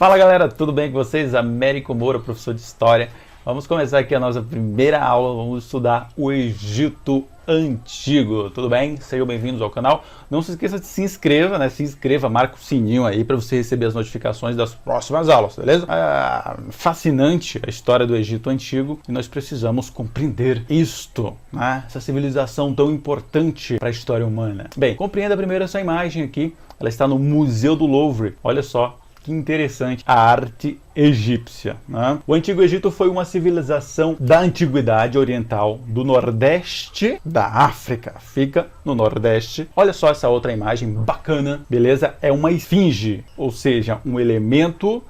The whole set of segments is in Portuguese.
Fala galera, tudo bem com vocês? Américo Moura, professor de História. Vamos começar aqui a nossa primeira aula, vamos estudar o Egito Antigo, tudo bem? Sejam bem-vindos ao canal. Não se esqueça de se inscreva, marca o sininho aí para você receber as notificações das próximas aulas, beleza? Fascinante a história do Egito Antigo e nós precisamos compreender isto, né? Essa civilização tão importante para a história humana. Bem, compreenda primeiro essa imagem aqui, ela está no Museu do Louvre, olha só. Que interessante, a arte egípcia, né? O Antigo Egito foi uma civilização da Antiguidade Oriental do Nordeste da África, fica no Nordeste. Olha só essa outra imagem bacana, beleza? É uma esfinge, ou seja, um elemento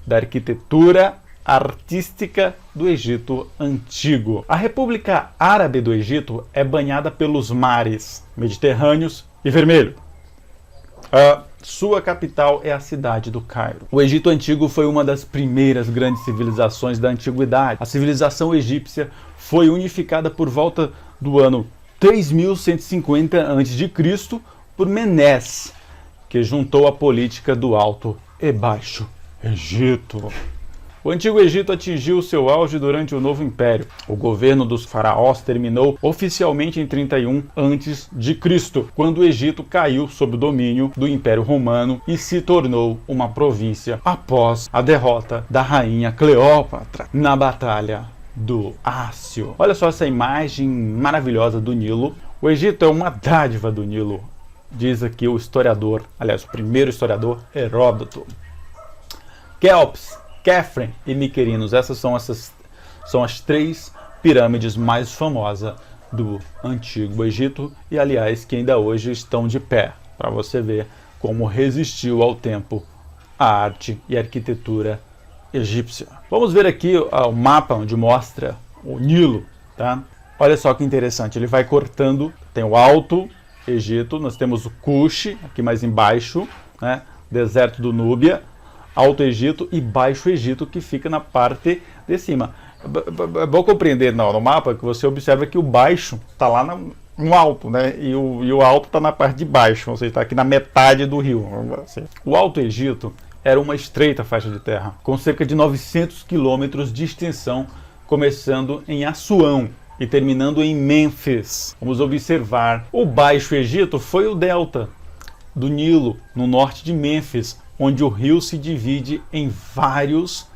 da arquitetura artística do Egito Antigo. A República Árabe do Egito é banhada pelos mares Mediterrâneos e Vermelho. Sua capital é a cidade do Cairo. O Egito Antigo foi uma das primeiras grandes civilizações da Antiguidade. A civilização egípcia foi unificada por volta do ano 3150 a.C. por Menes, que juntou a política do Alto e Baixo Egito. O Antigo Egito atingiu seu auge durante o Novo Império. O governo dos faraós terminou oficialmente em 31 a.C., quando o Egito caiu sob o domínio do Império Romano e se tornou uma província após a derrota da rainha Cleópatra na Batalha do Ácio. Olha só essa imagem maravilhosa do Nilo. O Egito é uma dádiva do Nilo, diz aqui o historiador, aliás, o primeiro historiador, Heródoto. Quéops, Quefren e Miquerinos, essas são as três pirâmides mais famosas do Antigo Egito e, aliás, que ainda hoje estão de pé, para você ver como resistiu ao tempo a arte e a arquitetura egípcia. Vamos ver aqui o mapa onde mostra o Nilo, tá? Olha só que interessante, ele vai cortando, tem o Alto Egito, nós temos o Cuxi, aqui mais embaixo, né? Deserto do Núbia, Alto Egito e Baixo Egito, que fica na parte de cima. É bom compreender no mapa que você observa que o baixo está lá no alto, né? E o alto está na parte de baixo, ou seja, está aqui na metade do rio. O Alto Egito era uma estreita faixa de terra, com cerca de 900 quilômetros de extensão, começando em Assuão e terminando em Mênfis. Vamos observar, o Baixo Egito foi o delta do Nilo, no norte de Mênfis, onde o rio se divide em vários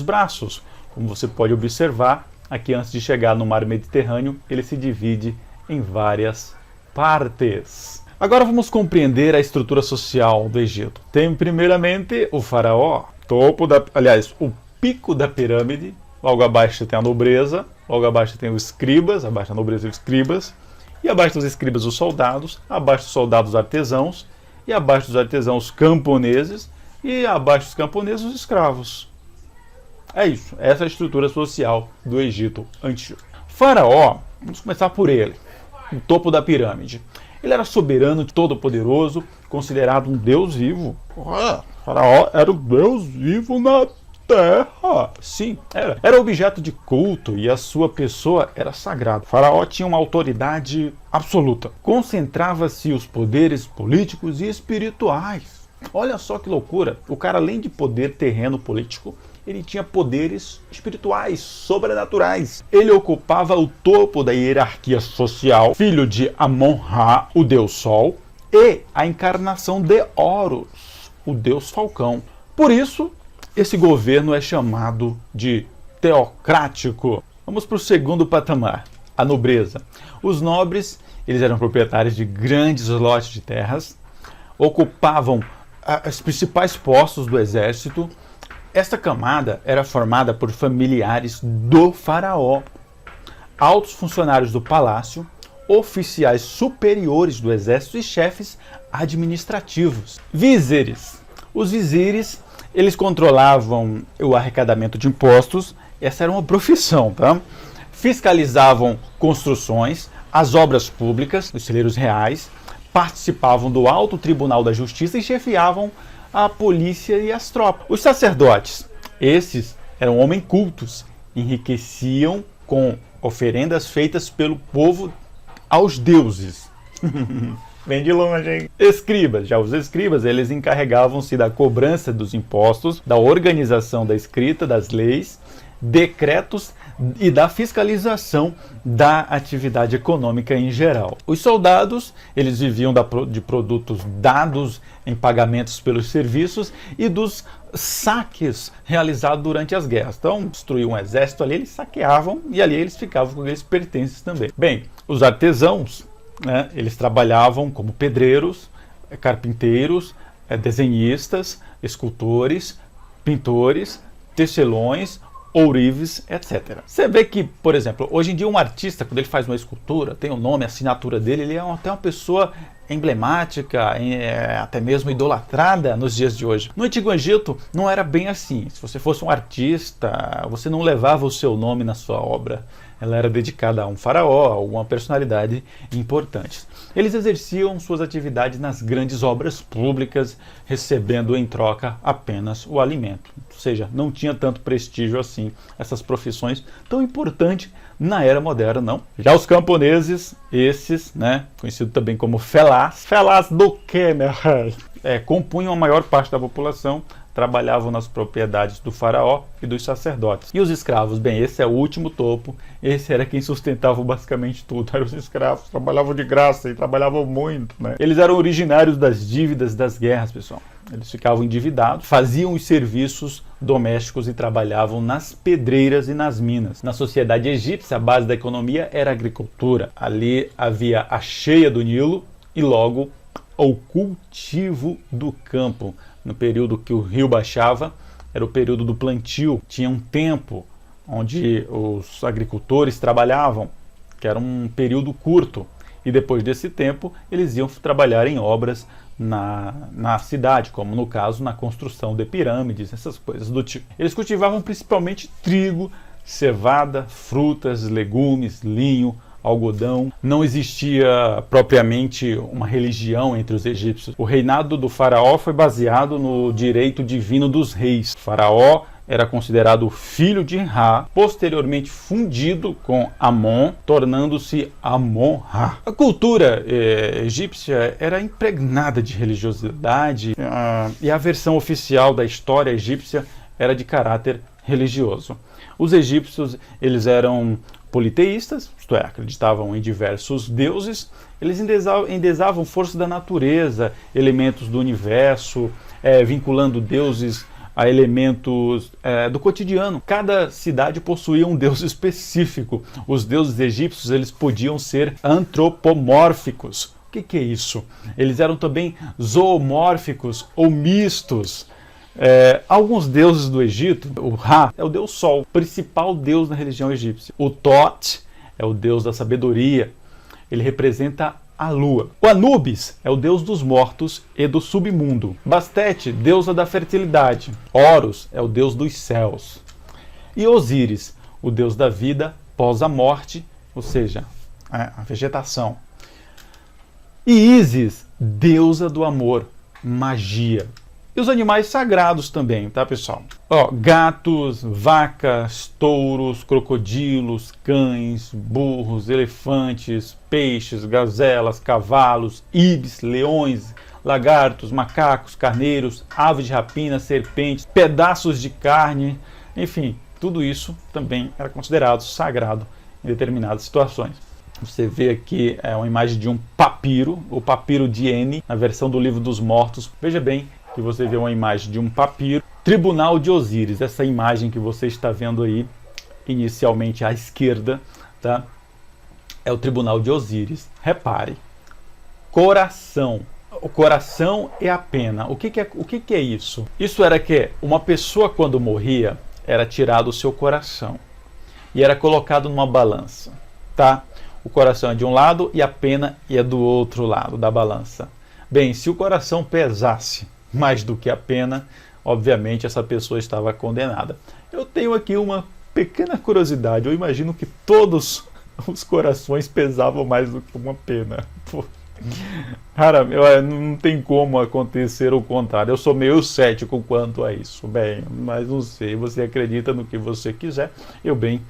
braços. Como você pode observar, aqui antes de chegar no mar Mediterrâneo, ele se divide em várias partes. Agora vamos compreender a estrutura social do Egito. Tem primeiramente o faraó, o pico da pirâmide, logo abaixo tem a nobreza, logo abaixo tem os escribas, abaixo da nobreza os escribas, e abaixo dos escribas os soldados, abaixo dos soldados os artesãos, e abaixo dos artesãos os camponeses, e abaixo dos camponeses os escravos. É isso, essa é a estrutura social do Egito Antigo. Faraó, vamos começar por ele, o topo da pirâmide. Ele era soberano, todo-poderoso, considerado um deus vivo. Faraó era o deus vivo na terra. Sim, era objeto de culto e a sua pessoa era sagrada. O faraó tinha uma autoridade absoluta. Concentrava-se os poderes políticos e espirituais. Olha só que loucura. O cara, além de poder terreno político, ele tinha poderes espirituais, sobrenaturais. Ele ocupava o topo da hierarquia social, filho de Amon-Ra, o deus Sol, e a encarnação de Horus, o deus Falcão. Por isso, esse governo é chamado de teocrático. Vamos para o segundo patamar, a nobreza. Os nobres, eles eram proprietários de grandes lotes de terras, ocupavam os principais postos do exército. Esta camada era formada por familiares do faraó, altos funcionários do palácio, oficiais superiores do exército e chefes administrativos. Vizires. Os vizires, eles controlavam o arrecadamento de impostos, essa era uma profissão, tá? Fiscalizavam construções, as obras públicas, os celeiros reais, participavam do Alto Tribunal da Justiça e chefiavam a polícia e as tropas. Os sacerdotes, esses eram homens cultos, enriqueciam com oferendas feitas pelo povo aos deuses. Vem de longe, hein? Escribas. Já os escribas, eles encarregavam-se da cobrança dos impostos, da organização da escrita das leis, decretos e da fiscalização da atividade econômica em geral. Os soldados, eles viviam de produtos dados em pagamentos pelos serviços e dos saques realizados durante as guerras. Então, destruíam um exército ali, eles saqueavam e ali eles ficavam com aqueles pertences também. Bem, os artesãos, né, eles trabalhavam como pedreiros, carpinteiros, desenhistas, escultores, pintores, tecelões, ourives, etc. Você vê que, por exemplo, hoje em dia um artista, quando ele faz uma escultura, tem o nome, a assinatura dele, ele é até uma pessoa emblemática, até mesmo idolatrada nos dias de hoje. No Antigo Egito não era bem assim. Se você fosse um artista, você não levava o seu nome na sua obra. Ela era dedicada a um faraó, a alguma personalidade importante. Eles exerciam suas atividades nas grandes obras públicas, recebendo em troca apenas o alimento. Ou seja, não tinha tanto prestígio assim essas profissões tão importantes na era moderna, não. Já os camponeses, esses, né, conhecido também como felás do quê, meu rei? Compunham a maior parte da população, trabalhavam nas propriedades do faraó e dos sacerdotes. E os escravos, bem, esse é o último topo, esse era quem sustentava basicamente tudo. Eram os escravos, trabalhavam de graça e trabalhavam muito, né? Eles eram originários das dívidas das guerras, pessoal. Eles ficavam endividados, faziam os serviços domésticos e trabalhavam nas pedreiras e nas minas. Na sociedade egípcia, a base da economia era a agricultura. Ali havia a cheia do Nilo e logo o cultivo do campo. No período que o rio baixava, era o período do plantio. Tinha um tempo onde os agricultores trabalhavam, que era um período curto. E depois desse tempo, eles iam trabalhar em obras na cidade, como no caso na construção de pirâmides, essas coisas do tipo. Eles cultivavam principalmente trigo, cevada, frutas, legumes, linho, algodão. Não existia propriamente uma religião entre os egípcios. O reinado do faraó foi baseado no direito divino dos reis. O faraó era considerado filho de Ra, posteriormente fundido com Amon, tornando-se Amon-Ra. A cultura egípcia era impregnada de religiosidade e a versão oficial da história egípcia era de caráter religioso. Os egípcios, eles eram politeístas, isto é, acreditavam em diversos deuses. Eles endesavam forças da natureza, elementos do universo, vinculando deuses a elementos do cotidiano. Cada cidade possuía um deus específico. Os deuses egípcios, eles podiam ser antropomórficos. O que é isso? Eles eram também zoomórficos ou mistos. Alguns deuses do Egito, o Ra é o deus Sol, principal deus na religião egípcia. O Tot é o deus da sabedoria, ele representa a lua. O Anubis é o deus dos mortos e do submundo. Bastet, deusa da fertilidade. Horus é o deus dos céus. E Osíris, o deus da vida pós a morte, ou seja, a vegetação. E Ísis, deusa do amor, magia. E os animais sagrados também, tá, pessoal? Gatos, vacas, touros, crocodilos, cães, burros, elefantes, peixes, gazelas, cavalos, ibis, leões, lagartos, macacos, carneiros, aves de rapina, serpentes, pedaços de carne, enfim, tudo isso também era considerado sagrado em determinadas situações. Você vê aqui uma imagem de um papiro, o papiro de N, na versão do Livro dos Mortos. Veja bem que você vê uma imagem de um papiro. Tribunal de Osíris, essa imagem que você está vendo aí, inicialmente à esquerda, tá? É o Tribunal de Osíris. Repare, coração. O coração é a pena. O que é isso? Isso era que uma pessoa, quando morria, era tirado o seu coração e era colocado numa balança, tá? O coração é de um lado e a pena é do outro lado da balança. Bem, se o coração pesasse mais do que a pena, obviamente essa pessoa estava condenada. Eu tenho aqui uma pequena curiosidade. Eu imagino que todos os corações pesavam mais do que uma pena. Cara, não tem como acontecer o contrário. Eu sou meio cético quanto a isso. Bem, mas não sei. Você acredita no que você quiser. Eu bem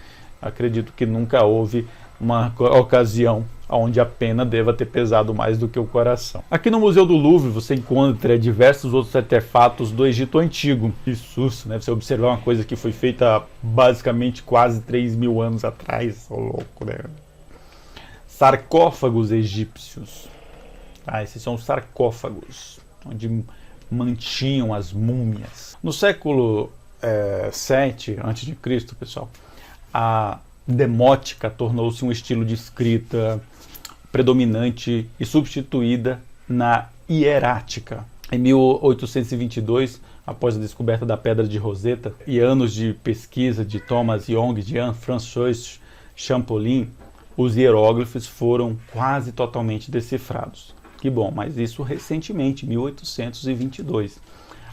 acredito que nunca houve uma ocasião onde a pena deva ter pesado mais do que o coração. Aqui no Museu do Louvre você encontra diversos outros artefatos do Egito Antigo. Que susto, né? Você observar uma coisa que foi feita basicamente quase 3.000 anos atrás. Ô louco, né? Sarcófagos egípcios. Esses são os sarcófagos, onde mantinham as múmias. No século 7 a.C., pessoal, a demótica tornou-se um estilo de escrita predominante e substituída na hierática. Em 1822, após a descoberta da Pedra de Roseta e anos de pesquisa de Thomas Young, de Jean-François Champollion, os hieróglifos foram quase totalmente decifrados. Que bom, mas isso recentemente, 1822.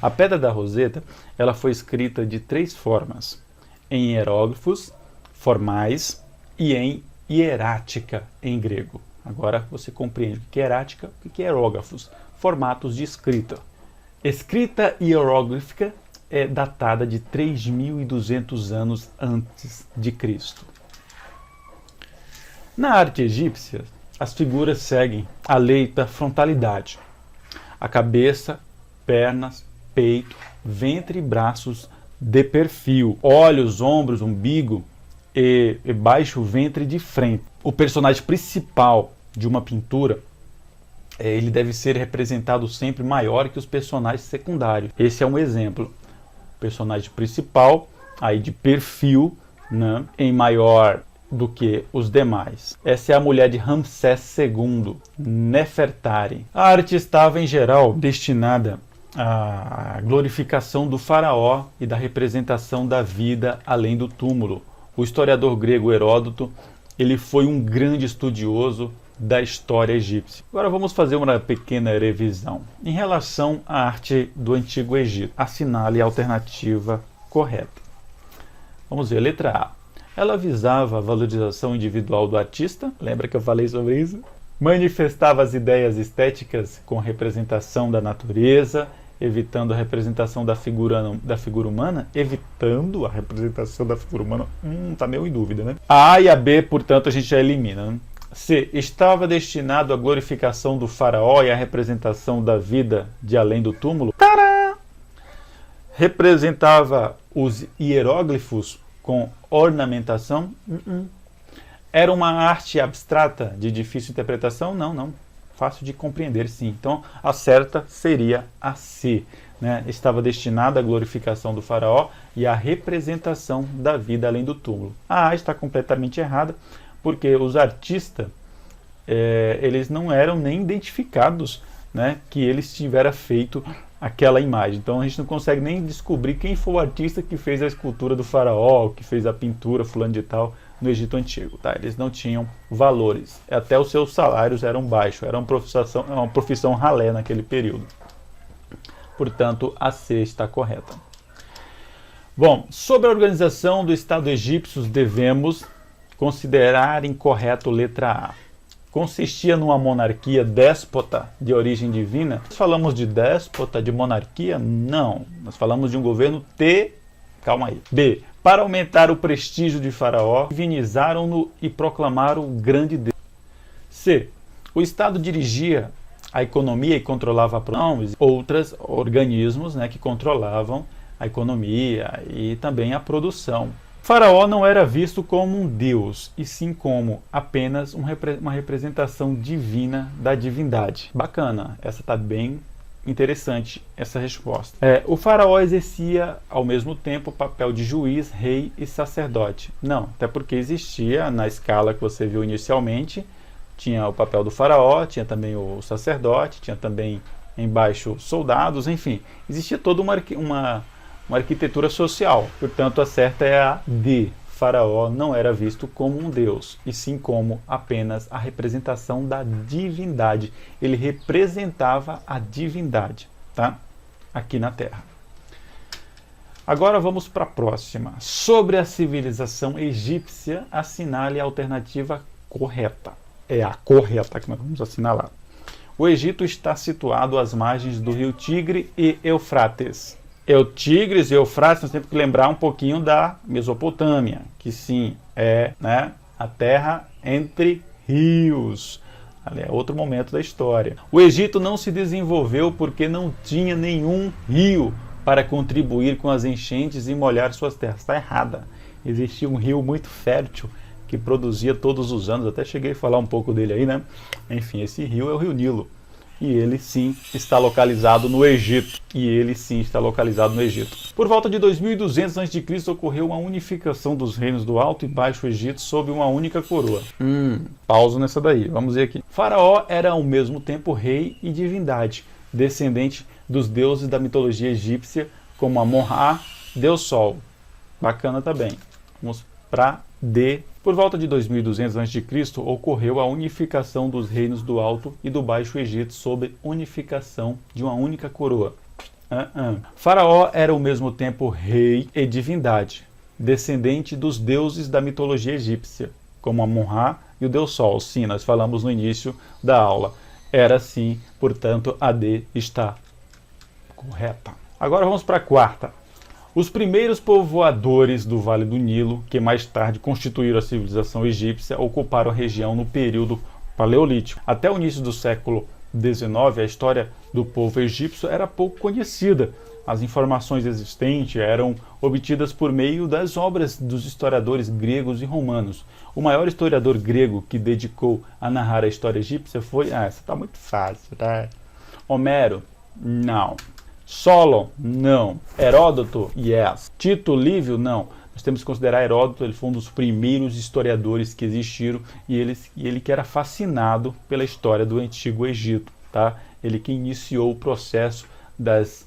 A Pedra da Roseta, ela foi escrita de 3 formas: em hieróglifos formais e em hierática em grego. Agora você compreende o que é hierática e o que é hieróglifos, formatos de escrita. Escrita hieróglifica é datada de 3.200 anos antes de Cristo. Na arte egípcia, as figuras seguem a lei da frontalidade. A cabeça, pernas, peito, ventre e braços de perfil, olhos, ombros, umbigo e baixo ventre de frente. O personagem principal de uma pintura, ele deve ser representado sempre maior que os personagens secundários. Esse é um exemplo. O personagem principal, aí de perfil, né, em maior do que os demais. Essa é a mulher de Ramsés II, Nefertari. A arte estava, em geral, destinada à glorificação do faraó e da representação da vida além do túmulo. O historiador grego Heródoto, ele foi um grande estudioso da história egípcia. Agora vamos fazer uma pequena revisão. Em relação à arte do Antigo Egito, assinale a alternativa correta. Vamos ver, letra A. Ela visava a valorização individual do artista, lembra que eu falei sobre isso? Manifestava as ideias estéticas com representação da natureza, evitando a representação da figura humana, evitando a representação da figura humana, tá meio em dúvida, né? A A e a B, portanto, a gente já elimina, né? C. Estava destinado à glorificação do faraó e à representação da vida de além do túmulo. Tadá! Representava os hieróglifos com ornamentação? Era uma arte abstrata de difícil interpretação? Não. Fácil de compreender, sim. Então, a certa seria a C. Né? Estava destinada à glorificação do faraó e à representação da vida além do túmulo. A A está completamente errada, porque os artistas, eles não eram nem identificados, né, que eles tiveram feito aquela imagem. Então a gente não consegue nem descobrir quem foi o artista que fez a escultura do faraó, que fez a pintura fulano de tal no Egito Antigo. Tá? Eles não tinham valores. Até os seus salários eram baixos. Era uma profissão ralé naquele período. Portanto, a C está correta. Bom, sobre a organização do Estado egípcio, devemos considerar incorreto letra A. Consistia numa monarquia déspota de origem divina? Nós falamos de déspota, de monarquia? Não. Nós falamos de um governo calma aí. B. Para aumentar o prestígio de Faraó, divinizaram-no e proclamaram o grande Deus. C. O Estado dirigia a economia e controlava a produção. Outros organismos, né, que controlavam a economia e também a produção. Faraó não era visto como um deus, e sim como apenas uma representação divina da divindade. Bacana, essa está bem interessante, essa resposta. O faraó exercia ao mesmo tempo o papel de juiz, rei e sacerdote. Não, até porque existia, na escala que você viu inicialmente, tinha o papel do faraó, tinha também o sacerdote, tinha também embaixo soldados, enfim, existia toda uma arquitetura social. Portanto, a certa é a D. Faraó não era visto como um deus, e sim como apenas a representação da divindade. Ele representava a divindade, tá? Aqui na Terra. Agora vamos para a próxima. Sobre a civilização egípcia, assinale a alternativa correta. É a correta que nós vamos assinalar. O Egito está situado às margens do rio Tigre e Eufrates. O Tigres e Eufrates, nós temos que lembrar um pouquinho da Mesopotâmia, que sim, é, né, A terra entre rios. Ali é outro momento da história. O Egito não se desenvolveu porque não tinha nenhum rio para contribuir com as enchentes e molhar suas terras. Está errada. Existia um rio muito fértil que produzia todos os anos. Até cheguei a falar um pouco dele aí, né? Enfim, esse rio é o Rio Nilo. E ele sim está localizado no Egito. Por volta de 2200 a.C. ocorreu uma unificação dos reinos do Alto e Baixo Egito sob uma única coroa. Pausa nessa daí, vamos ver aqui. Faraó era ao mesmo tempo rei e divindade, descendente dos deuses da mitologia egípcia, como Amon-Ra, Deus Sol. Bacana também. Vamos para D. Por volta de 2200 a.C. ocorreu a unificação dos reinos do Alto e do Baixo Egito sob unificação de uma única coroa. Faraó era ao mesmo tempo rei e divindade, descendente dos deuses da mitologia egípcia, como Amon-Ra e o Deus Sol. Sim, nós falamos no início da aula. Era sim, portanto, a D está correta. Agora vamos para a quarta. Os primeiros povoadores do Vale do Nilo, que mais tarde constituíram a civilização egípcia, ocuparam a região no período paleolítico. Até o início do século XIX, a história do povo egípcio era pouco conhecida. As informações existentes eram obtidas por meio das obras dos historiadores gregos e romanos. O maior historiador grego que dedicou a narrar a história egípcia foi... essa tá muito fácil, tá? Homero? Não. Solon? Não. Heródoto? Yes. Tito Livio? Não. Nós temos que considerar Heródoto, ele foi um dos primeiros historiadores que existiram e ele que era fascinado pela história do Antigo Egito, tá? Ele que iniciou o processo das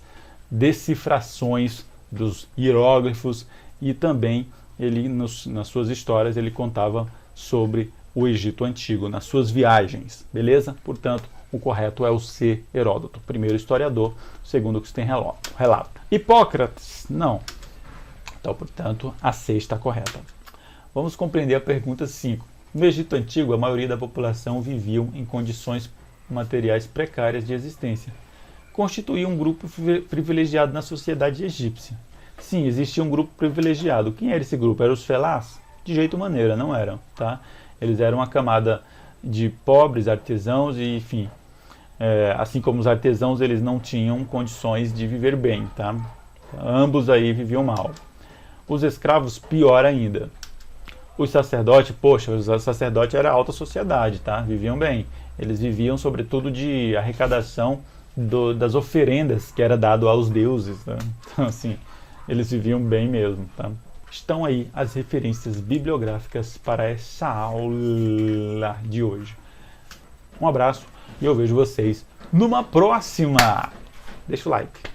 decifrações dos hieróglifos e também ele nas suas histórias ele contava sobre o Egito Antigo, nas suas viagens, beleza? Portanto, o correto é o C, Heródoto, primeiro historiador, segundo o que se tem relato. Hipócrates? Não. Então, portanto, a C está correta. Vamos compreender a pergunta 5. No Egito Antigo, a maioria da população viviam em condições materiais precárias de existência. Constituía um grupo privilegiado na sociedade egípcia. Sim, existia um grupo privilegiado. Quem era esse grupo? Eram os felás? De jeito maneira, não eram, tá? Eles eram uma camada de pobres, artesãos e, enfim, assim como os artesãos, eles não tinham condições de viver bem, tá? Ambos aí viviam mal. Os escravos, pior ainda. Os sacerdotes, poxa, os sacerdotes era alta sociedade, tá? Viviam bem. Eles viviam, sobretudo, de arrecadação das oferendas que era dado aos deuses, tá? Então, assim, eles viviam bem mesmo, tá? Estão aí as referências bibliográficas para essa aula de hoje. Um abraço e eu vejo vocês numa próxima. Deixa o like.